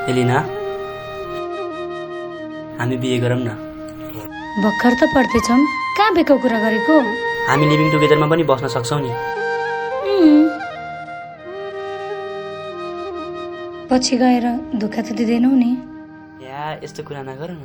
एलिना, हामी बिहे गरौँ न। भर्खर त पढ्दैछौँ, कहाँ बेको कुरा गरेको? हामी लिभिङ टुगेदरमा पनि बस्न सक्छौँ नि। पछि गएर दुःख त दिँदैनौ नि। या यस्तो कुरा नगर न।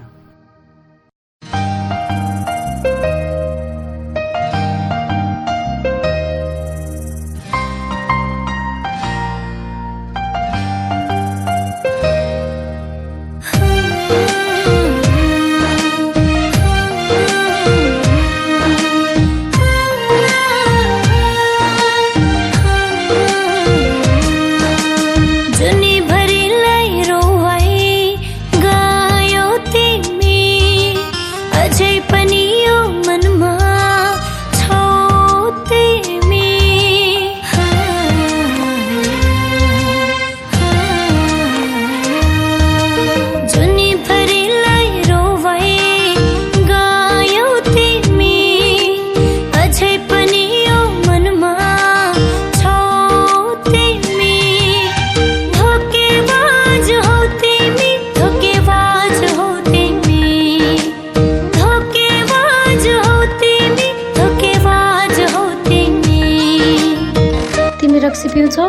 रक्सी पिउँछौ?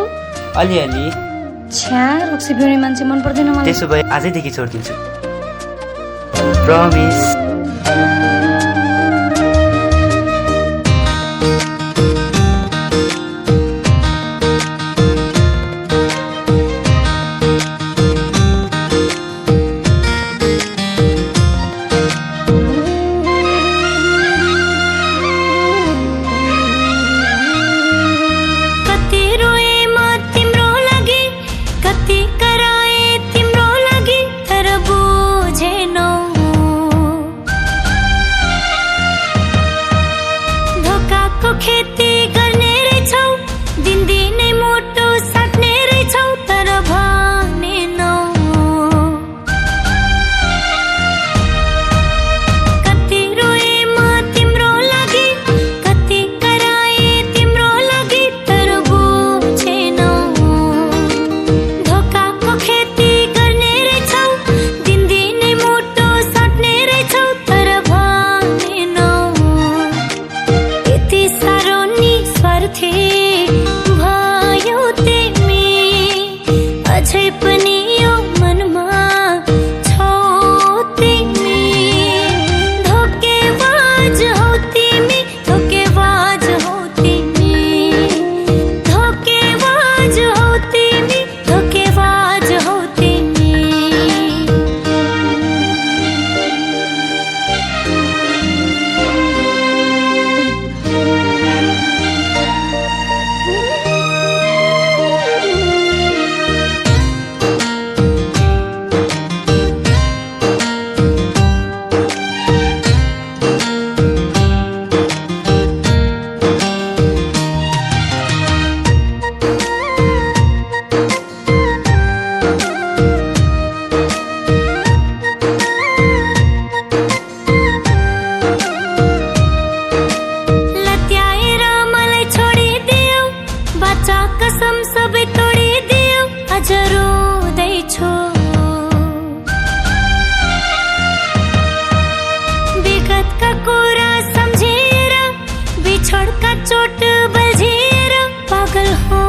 अलिअलि। छ्या, रक्सी पिउने मान्छे मन पर्दैन मलाई। त्यसो भए आजैदेखि छोडिदिन्छु। प्रमिस। खेती गर्ने रहेछौ, दिनदिनै मोटो साट्ने रहेछौ, तर भनेनौ। कति रोए म तिम्रो लागि, कति कराए तिम्रो लागि, तर बुझेनौ। धोकाको खेती गर्ने रहेछौ, दिनदिनै मोटो साट्ने रहेछौ, तर भनेनौ। भयो तिमी अझै पनि यो मनमा छौ तिमी। धोकेबाज हौ तिमी, धोकेबाज हौ तिमी, धोकेबाज हौ तिमी, धोकेबाज हौ तिमी। कसम सबै तोडिदियो, अझ रोदैछु। विगतका कुरा सम्झेर, बिछोडका चोट बल्झेर पागल हो